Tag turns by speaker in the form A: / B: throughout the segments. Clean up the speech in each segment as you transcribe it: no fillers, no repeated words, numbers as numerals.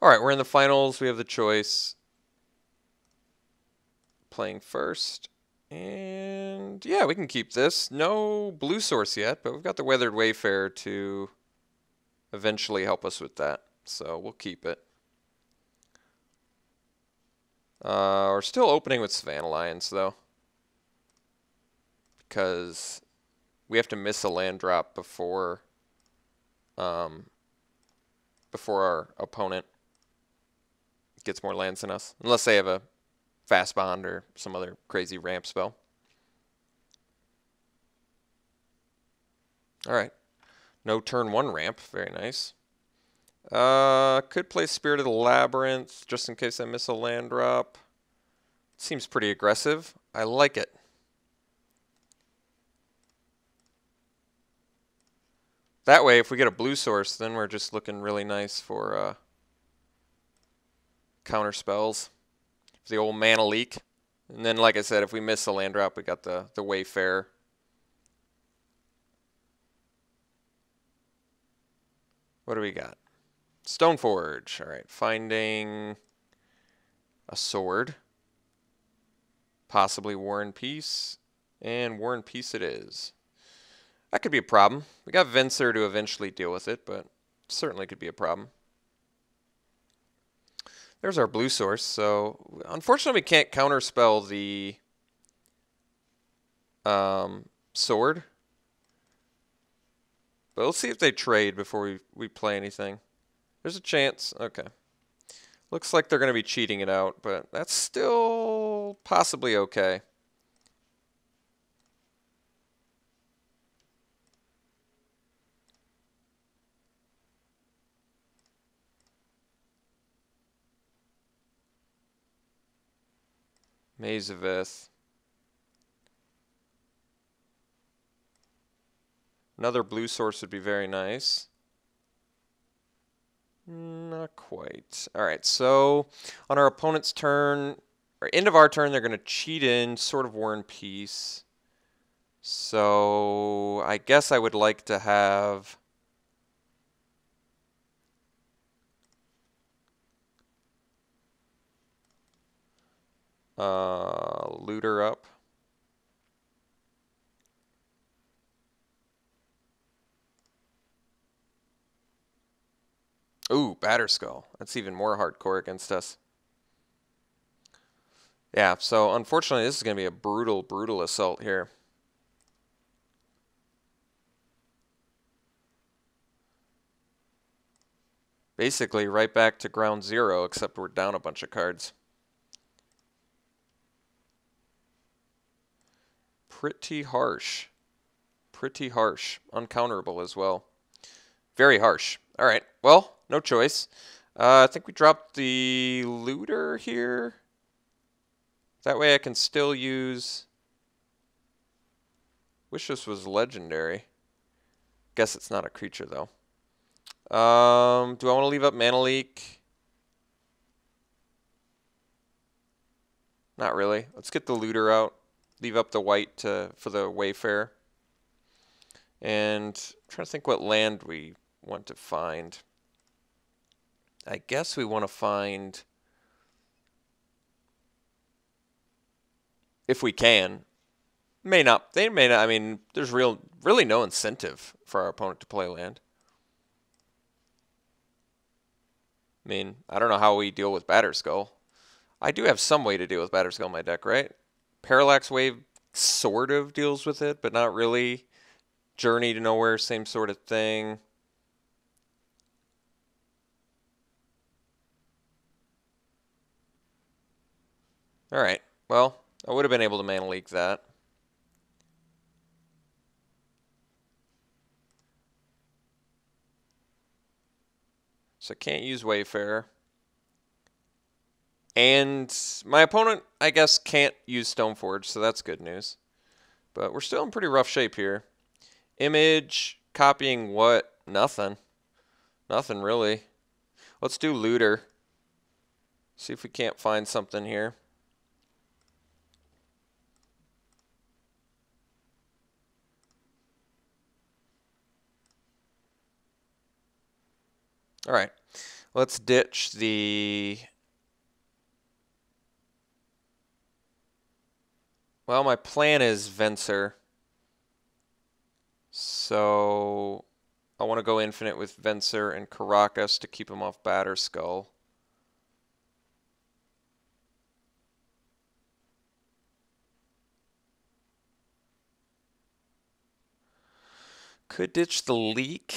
A: All right, we're in the finals. We have the choice. Playing first. And yeah, we can keep this. No blue source yet, but we've got the Weathered Wayfarer to eventually help us with that. So we'll keep it. We're still opening with Savannah Lions, though. Because we have to miss a land drop before our opponent gets more lands than us. Unless they have a fast bond or some other crazy ramp spell. All right. No turn 1 ramp. Very nice. Could play Spirit of the Labyrinth just in case I miss a land drop. Seems pretty aggressive. I like it. That way, if we get a blue source, then we're just looking really nice for counter spells. The old mana leak. And then, like I said, if we miss a land drop, we got the Wayfarer. What do we got? Stoneforge. All right, finding a sword. Possibly War and Peace. And War and Peace it is. That could be a problem. We got Venser to eventually deal with it, but certainly could be a problem. There's our blue source. So unfortunately, we can't counterspell the sword. But let's see if they trade before we play anything. There's a chance. Okay. Looks like they're going to be cheating it out, but that's still possibly okay. Maze of Ith. Another blue source would be very nice. Not quite. All right, so on our opponent's turn, or end of our turn, they're going to cheat in Sword of War and Peace. So I guess I would like to have Looter up. Ooh, Batterskull. That's even more hardcore against us. Yeah, so unfortunately this is going to be a brutal, brutal assault here. Basically right back to ground zero, except we're down a bunch of cards. Pretty harsh. Pretty harsh. Uncounterable as well. Very harsh. All right, well, no choice. I think we dropped the Looter here. That way I can still use... Wish this was legendary. Guess it's not a creature, though. Do I want to leave up Mana Leak? Not really. Let's get the Looter out. Leave up the white for the Wayfarer. And I'm trying to think what land we want to find. I guess we want to find... If we can. May not. They may not. I mean, there's really no incentive for our opponent to play land. I mean, I don't know how we deal with Batterskull. I do have some way to deal with Batterskull in my deck, right? Parallax Wave sort of deals with it, but not really. Journey to Nowhere, same sort of thing. All right. Well, I would have been able to Mana Leak that. So I can't use Wayfarer. And my opponent, I guess, can't use Stoneforge, so that's good news. But we're still in pretty rough shape here. Image, copying what? Nothing. Nothing really. Let's do Looter. See if we can't find something here. All right. Let's ditch the... Well, my plan is Venser. So I want to go infinite with Venser and Caracas to keep him off Batterskull. Could ditch the leak,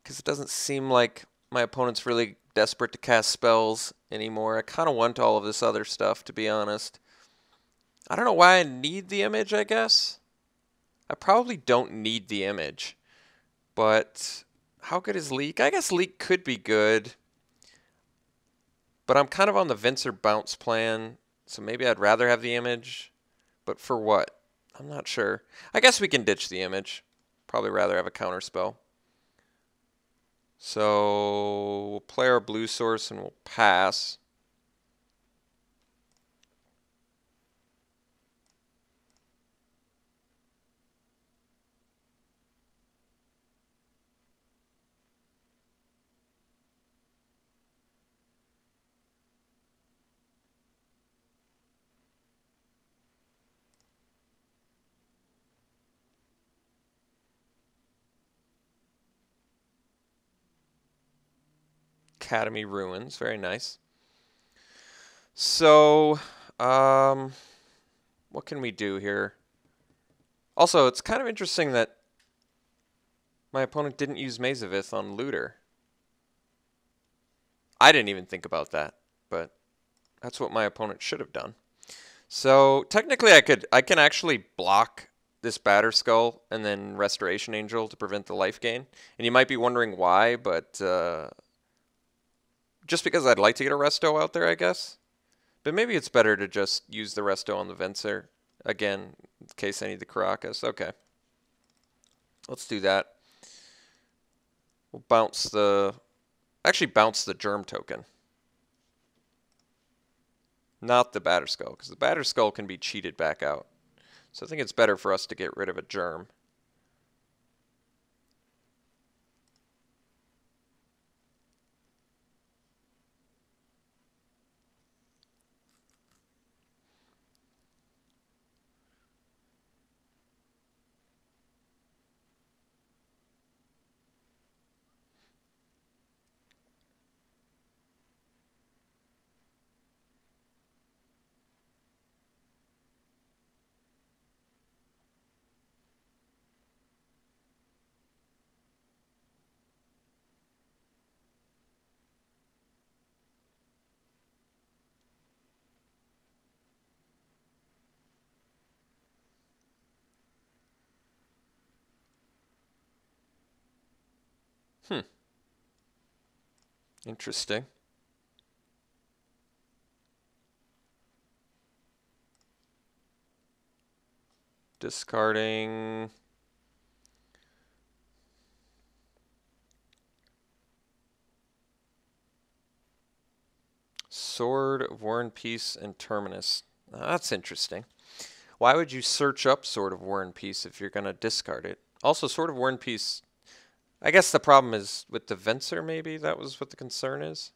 A: because it doesn't seem like my opponent's really desperate to cast spells anymore. I kind of want all of this other stuff, to be honest. I don't know why I need the image, I guess. I probably don't need the image. But how good is leak? I guess leak could be good. But I'm kind of on the Venser bounce plan, so maybe I'd rather have the image. But for what? I'm not sure. I guess we can ditch the image. Probably rather have a counter spell. So we'll play our blue source and we'll pass. Academy Ruins, very nice. So, what can we do here? Also, it's kind of interesting that my opponent didn't use Mazavith on Looter. I didn't even think about that, but that's what my opponent should have done. So technically I can actually block this Batterskull and then Restoration Angel to prevent the life gain. And you might be wondering why, but just because I'd like to get a Resto out there, I guess. But maybe it's better to just use the Resto on the Venser again, in case I need the Caracas. Okay. Let's do that. We'll bounce the... Actually bounce the Germ token. Not the Batterskull, because the Batterskull can be cheated back out. So I think it's better for us to get rid of a Germ. Interesting. Discarding... Sword of War and Peace and Terminus. That's interesting. Why would you search up Sword of War and Peace if you're going to discard it? Also, Sword of War and Peace... I guess the problem is with the Venser, maybe? That was what the concern is?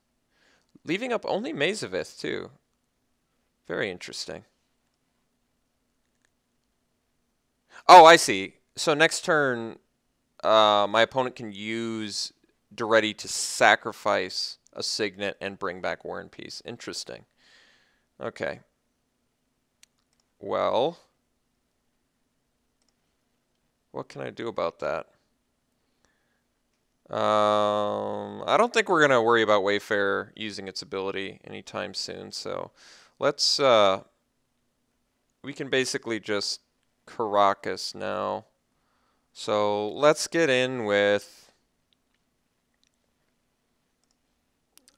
A: Leaving up only Mazavith, too. Very interesting. Oh, I see. So next turn, my opponent can use Duretti to sacrifice a Signet and bring back War and Peace. Interesting. Okay. Well, what can I do about that? I don't think we're going to worry about Wayfarer using its ability anytime soon, so let's, we can basically just Caracas now. So let's get in with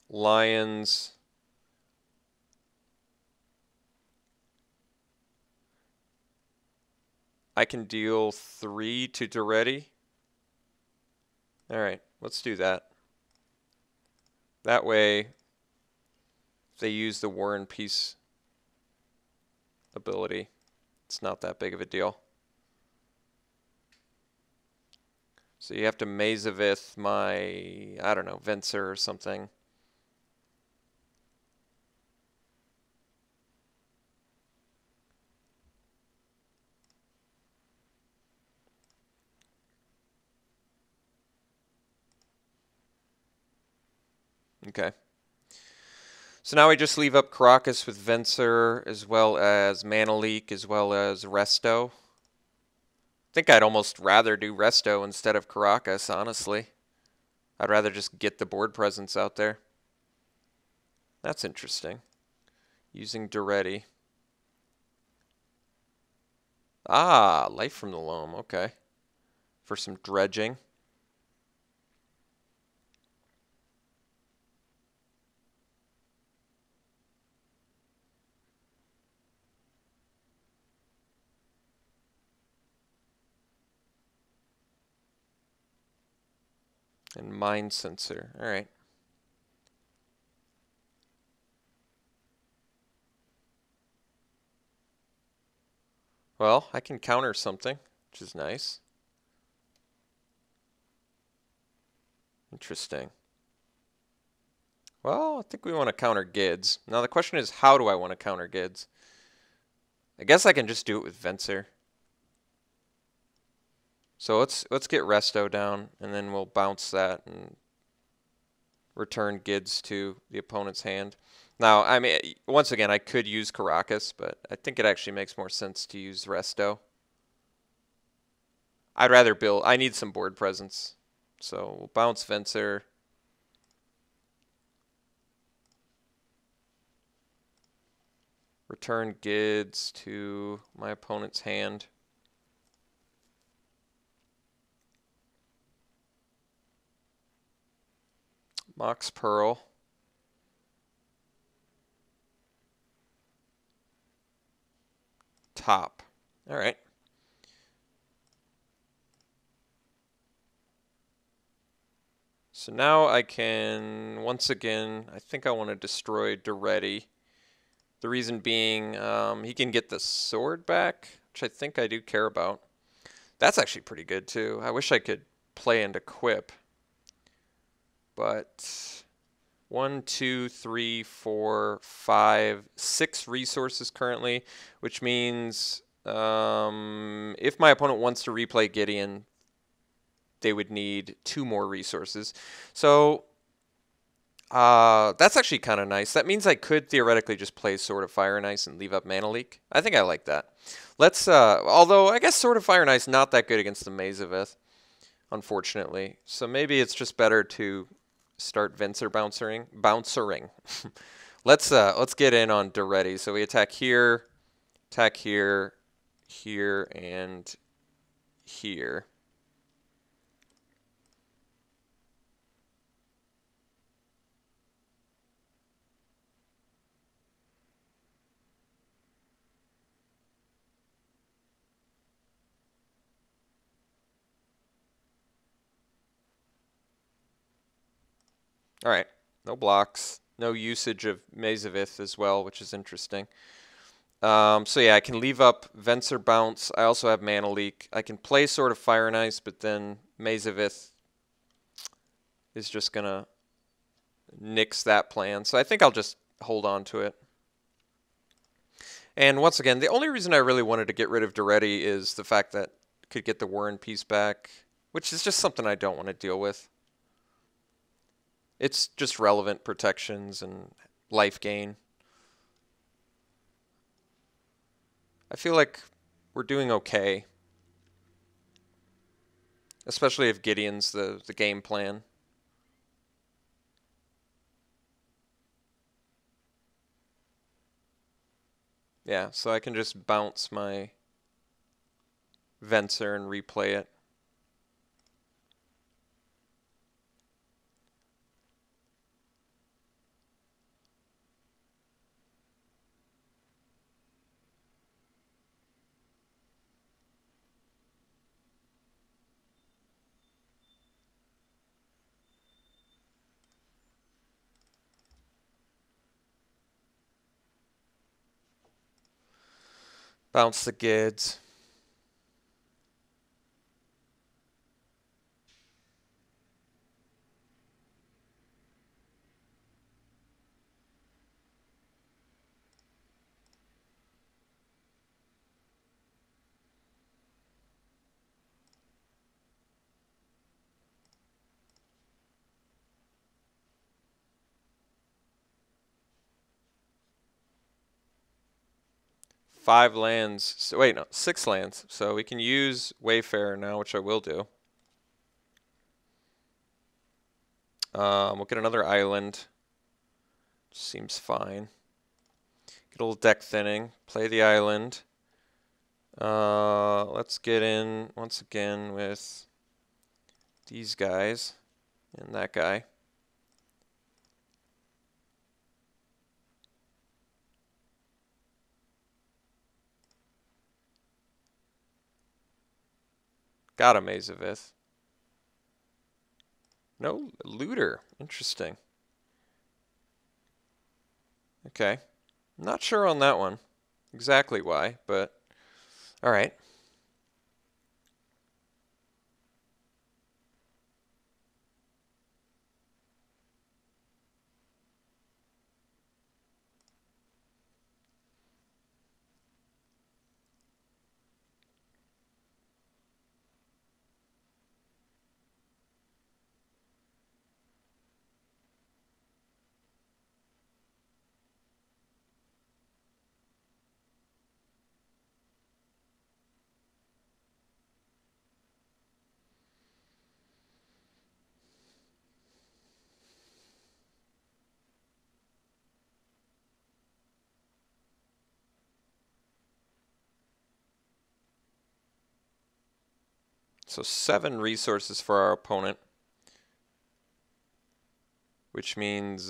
A: Lions. I can deal 3 to Duretti. Alright, let's do that. That way, if they use the War and Peace ability, it's not that big of a deal. So you have to Mazavith my, I don't know, Venser or something. Okay. So now we just leave up Caracas with Venser, as well as Manaleek, as well as Resto. I think I'd almost rather do Resto instead of Caracas, honestly. I'd rather just get the board presence out there. That's interesting. Using Duretti. Ah, Life from the Loam, okay. For some dredging. And Mind Sensor, alright. Well, I can counter something, which is nice. Interesting. Well, I think we want to counter Gids. Now the question is, how do I want to counter Gids? I guess I can just do it with Venser. So let's get Resto down, and then we'll bounce that and return Gids to the opponent's hand. Now, I mean, once again, I could use Caracas, but I think it actually makes more sense to use Resto. I'd rather build. I need some board presence. So we'll bounce Venser. Return Gids to my opponent's hand. Mox Pearl. Top. All right. So now I can, once again, I think I want to destroy Duretti. The reason being, he can get the sword back, which I think I do care about. That's actually pretty good too. I wish I could play into Quip. But 1, 2, 3, 4, 5, 6 resources currently, which means if my opponent wants to replay Gideon, they would need 2 more resources. So that's actually kind of nice. That means I could theoretically just play Sword of Fire and Ice and leave up Mana Leak. I think I like that. Let's, although I guess Sword of Fire and Ice not that good against the Mazavith, unfortunately. So maybe it's just better to start Venser bouncering. Let's get in on Duretti. So we attack here, here, and here. All right, no blocks, no usage of Mazavith as well, which is interesting. So yeah, I can leave up Venser Bounce. I also have Mana Leak. I can play Sword of Fire and Ice, but then Mazavith is just going to nix that plan. So I think I'll just hold on to it. And once again, the only reason I really wanted to get rid of Duretti is the fact that I could get the Warren piece back, which is just something I don't want to deal with. It's just relevant protections and life gain. I feel like we're doing okay. Especially if Gideon's the game plan. Yeah, so I can just bounce my Venser and replay it. Bounce the Gids. 5 lands. So, wait, no, 6 lands. So we can use Wayfarer now, which I will do. We'll get another island. Seems fine. Get a little deck thinning. Play the island. Let's get in once again with these guys and that guy. Got a Mazavith. No, looter. Interesting. Okay. Not sure on that one. Exactly why, but alright. So 7 resources for our opponent, which means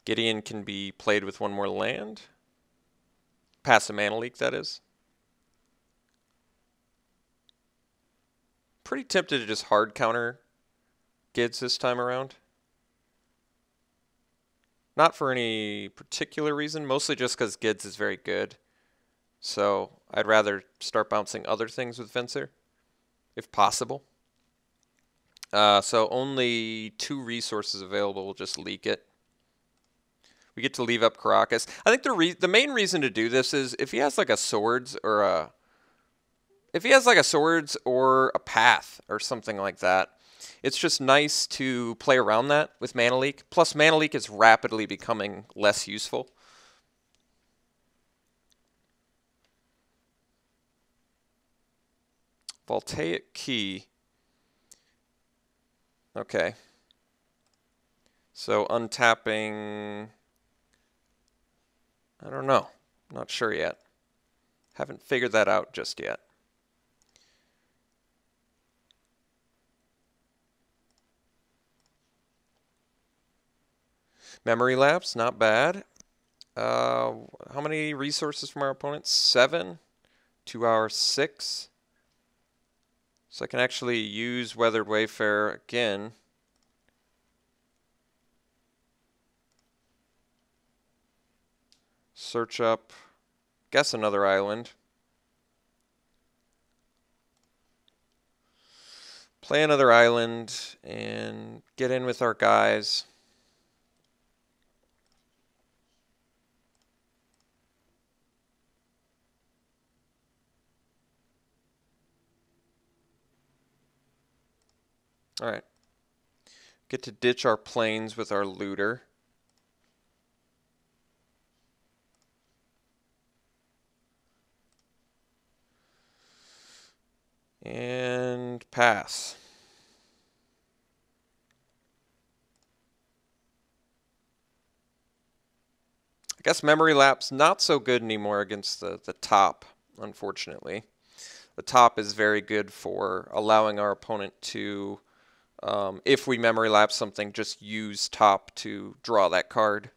A: Gideon can be played with 1 more land. Pass a mana leak, that is. Pretty tempted to just hard counter Gids this time around. Not for any particular reason, mostly just because Gids is very good. So I'd rather start bouncing other things with Venser, if possible. So only 2 resources available. We'll just leak it. We get to leave up Caracas. I think the main reason to do this is if he has like a swords or a path or something like that. It's just nice to play around that with Mana Leak. Plus, Mana Leak is rapidly becoming less useful. Voltaic Key. Okay. So untapping... I don't know. Not sure yet. Haven't figured that out just yet. Memory lapse, not bad. How many resources from our opponent? 7. 2 hours, 6. So I can actually use Weathered Wayfarer again. Search up, guess another island. Play another island and get in with our guys. All right. Get to ditch our planes with our looter. And pass. I guess memory lapse not so good anymore against the top, unfortunately. The top is very good for allowing our opponent to, if we memory lapse something, just use top to draw that card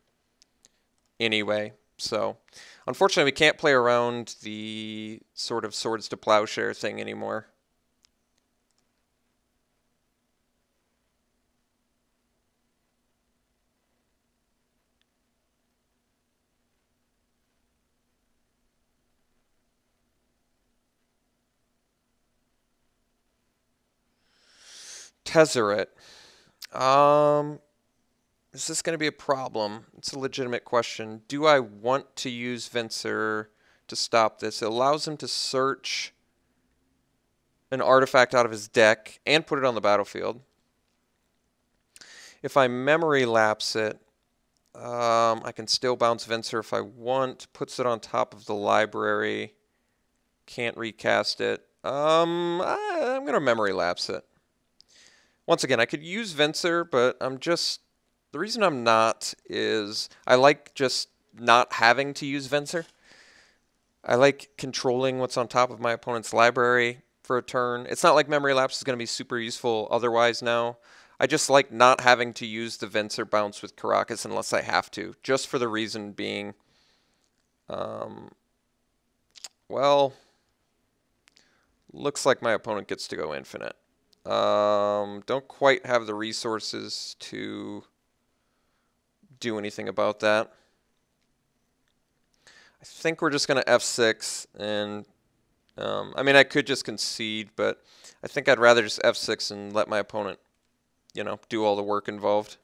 A: anyway. So, unfortunately, we can't play around the sort of Swords to Plowshare thing anymore. Tezzeret. Is this going to be a problem? It's a legitimate question. Do I want to use Venser to stop this? It allows him to search an artifact out of his deck and put it on the battlefield. If I memory lapse it, I can still bounce Venser if I want. Puts it on top of the library. Can't recast it. I'm going to memory lapse it. Once again, I could use Venser, but the reason I'm not is I like just not having to use Venser. I like controlling what's on top of my opponent's library for a turn. It's not like memory lapse is going to be super useful otherwise now. I just like not having to use the Venser bounce with Caracas unless I have to, just for the reason being, well, looks like my opponent gets to go infinite. Don't quite have the resources to do anything about that. I think we're just going to F6, and I mean, I could just concede, but I think I'd rather just F6 and let my opponent, you know, do all the work involved.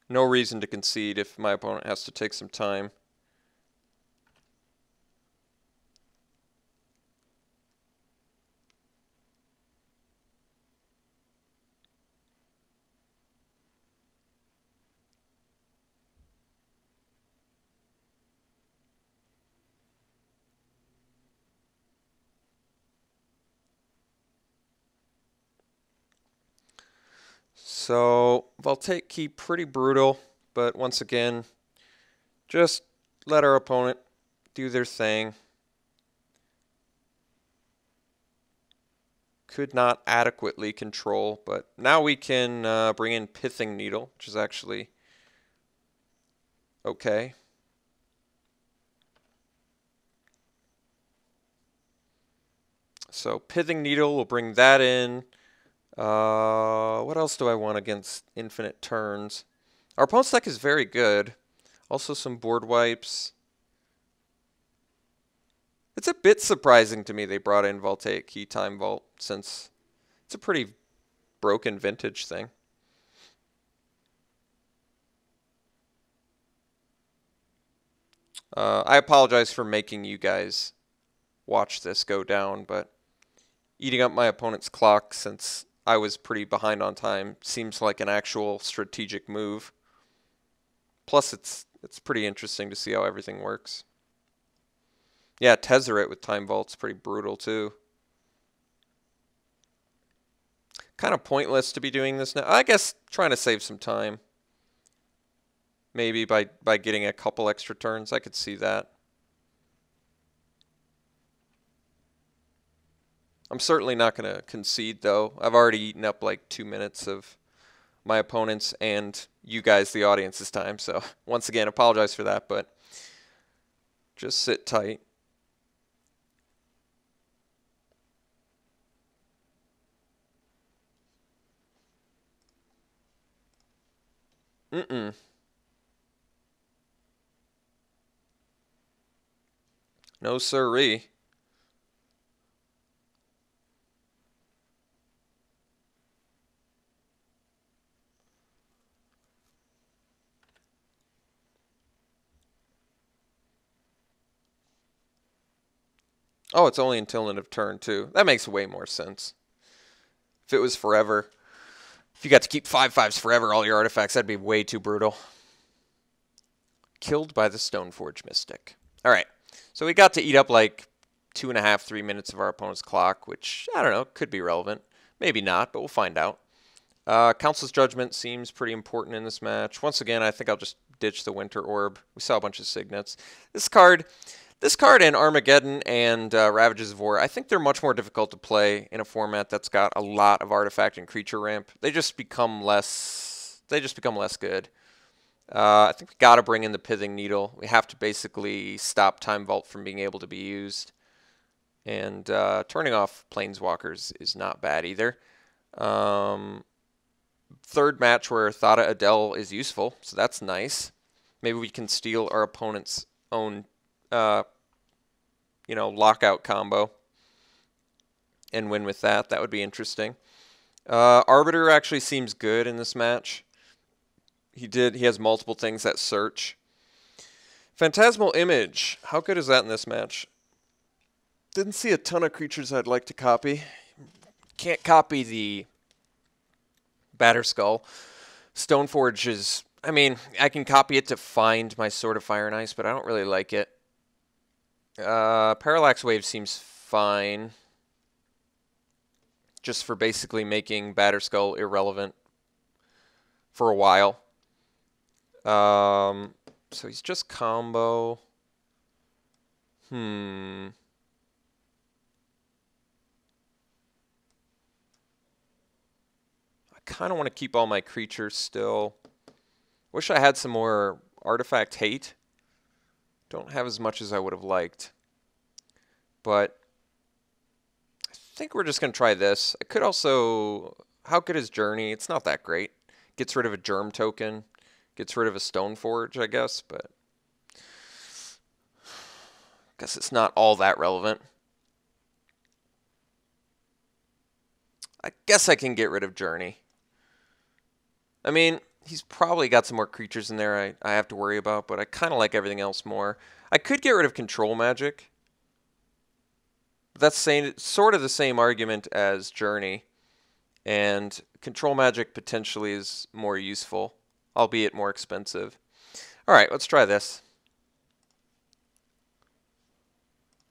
A: No reason to concede if my opponent has to take some time. So Voltaic key pretty brutal, but once again, just let our opponent do their thing. Could not adequately control, but now we can bring in Pithing Needle, which is actually okay. So Pithing Needle, we'll bring that in. What else do I want against infinite turns? Our opponent's deck is very good. Also some board wipes. It's a bit surprising to me they brought in Voltaic Key Time Vault, since it's a pretty broken vintage thing. I apologize for making you guys watch this go down, but eating up my opponent's clock since I was pretty behind on time seems like an actual strategic move. Plus, it's pretty interesting to see how everything works. Yeah, Tezzeret with Time Vault's pretty brutal too. Kind of pointless to be doing this now. I guess trying to save some time. Maybe by getting a couple extra turns, I could see that. I'm certainly not going to concede, though. I've already eaten up like 2 minutes of my opponent's and you guys, the audience's time. So once again, apologize for that, but just sit tight. No siree. Oh, it's only until end of turn, too. That makes way more sense. If it was forever, if you got to keep 5/5s forever, all your artifacts, that'd be way too brutal. Killed by the Stoneforge Mystic. All right, so we got to eat up like 2.5, 3 minutes of our opponent's clock, which, I don't know, could be relevant. Maybe not, but we'll find out. Council's Judgment seems pretty important in this match. Once again, I think I'll just ditch the Winter Orb. We saw a bunch of Signets. This card and Armageddon and Ravages of War, I think they're much more difficult to play in a format that's got a lot of artifact and creature ramp. They just become less good. I think we got to bring in the Pithing Needle. We have to basically stop Time Vault from being able to be used. And turning off Planeswalkers is not bad either. Third match where Thada Adel is useful, so that's nice. Maybe we can steal our opponent's own lockout combo and win with that. That would be interesting. Arbiter actually seems good in this match. He has multiple things that search. Phantasmal Image. How good is that in this match? Didn't see a ton of creatures I'd like to copy. Can't copy the Batterskull. Stoneforge is, I mean, I can copy it to find my Sword of Fire and Ice, but I don't really like it. Parallax Wave seems fine. Just for basically making Batterskull irrelevant for a while. So he's just combo. I kind of want to keep all my creatures still. Wish I had some more artifact hate. Don't have as much as I would have liked. But I think we're just going to try this. I could also... How good is Journey? It's not that great. Gets rid of a Germ token. Gets rid of a Stoneforge, I guess. But I guess it's not all that relevant. I guess I can get rid of Journey. I mean, he's probably got some more creatures in there I have to worry about, but I kind of like everything else more. I could get rid of Control Magic. That's sort of the same argument as Journey. And Control Magic potentially is more useful, albeit more expensive. Alright, let's try this.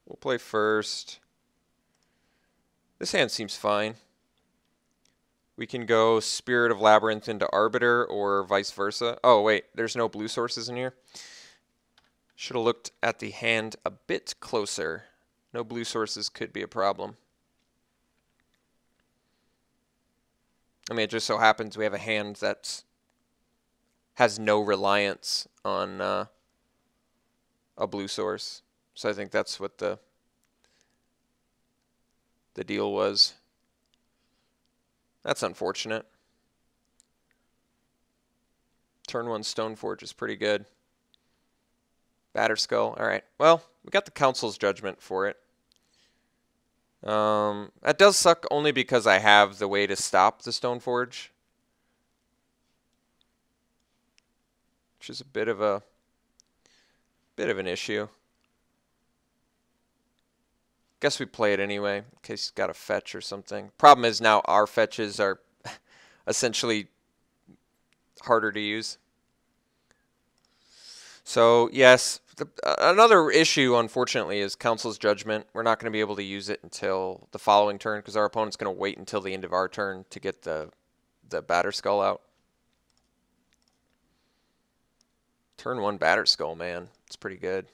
A: We'll play first. This hand seems fine. We can go Spirit of Labyrinth into Arbiter or vice versa. Oh, wait, there's no blue sources in here. Should have looked at the hand a bit closer. No blue sources could be a problem. I mean, it just so happens we have a hand that has no reliance on a blue source. So I think that's what the deal was. That's unfortunate. Turn 1 Stoneforge is pretty good. Batterskull. Alright. Well, we got the Council's Judgment for it. That does suck only because I have the way to stop the Stoneforge. Which is a bit of an issue. Guess we play it anyway, in case he's got a fetch or something. Problem is now our fetches are essentially harder to use. So, yes, another issue, unfortunately, is Council's Judgment. We're not going to be able to use it until the following turn, because our opponent's going to wait until the end of our turn to get the Batterskull out. Turn 1 Batterskull, man. It's pretty good.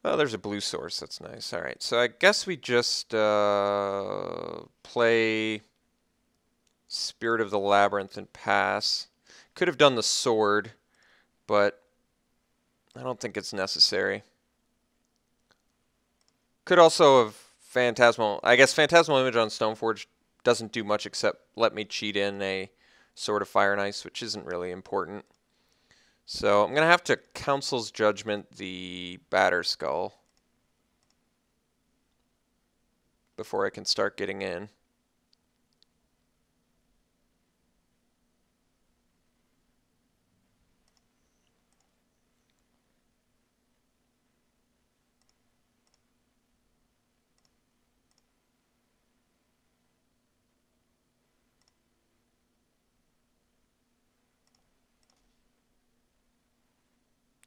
A: Oh, there's a blue source. That's nice. All right, so I guess we just play Spirit of the Labyrinth and pass. Could have done the sword, but I don't think it's necessary. Could also have Phantasmal. I guess Phantasmal Image on Stoneforge doesn't do much except let me cheat in a Sword of Fire and Ice, which isn't really important. So I'm going to have to Council's Judgment the Batterskull before I can start getting in.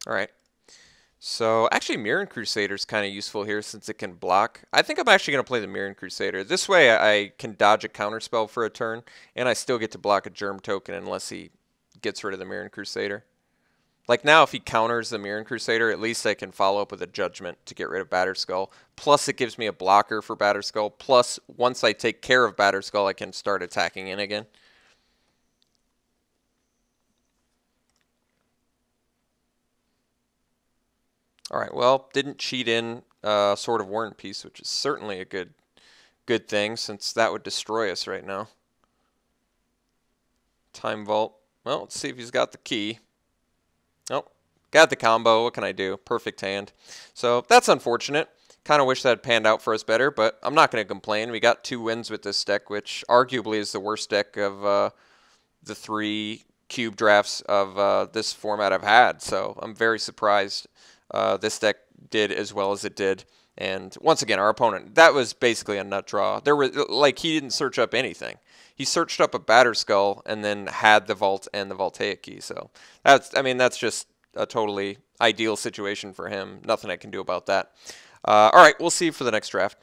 A: Alright, so actually Mirran Crusader is kind of useful here since it can block. I think I'm actually going to play the Mirran Crusader. This way I can dodge a counterspell for a turn, and I still get to block a Germ token unless he gets rid of the Mirran Crusader. Like now if he counters the Mirran Crusader, at least I can follow up with a Judgment to get rid of Batterskull. Plus it gives me a blocker for Batterskull. Plus once I take care of Batterskull, I can start attacking in again. Alright, well, didn't cheat in Sword of War and Peace, which is certainly a good thing, since that would destroy us right now. Time Vault. Well, let's see if he's got the key. Oh, got the combo. What can I do? Perfect hand. So that's unfortunate. Kind of wish that had panned out for us better, but I'm not going to complain. We got 2 wins with this deck, which arguably is the worst deck of the 3 cube drafts of this format I've had. So I'm very surprised this deck did as well as it did. And once again, our opponent, that was basically a nut draw. There was, like, he didn't search up anything. He searched up a Batterskull and then had the Vault and the Voltaic key. So that's, I mean, that's just a totally ideal situation for him. Nothing I can do about that. All right, we'll see you for the next draft.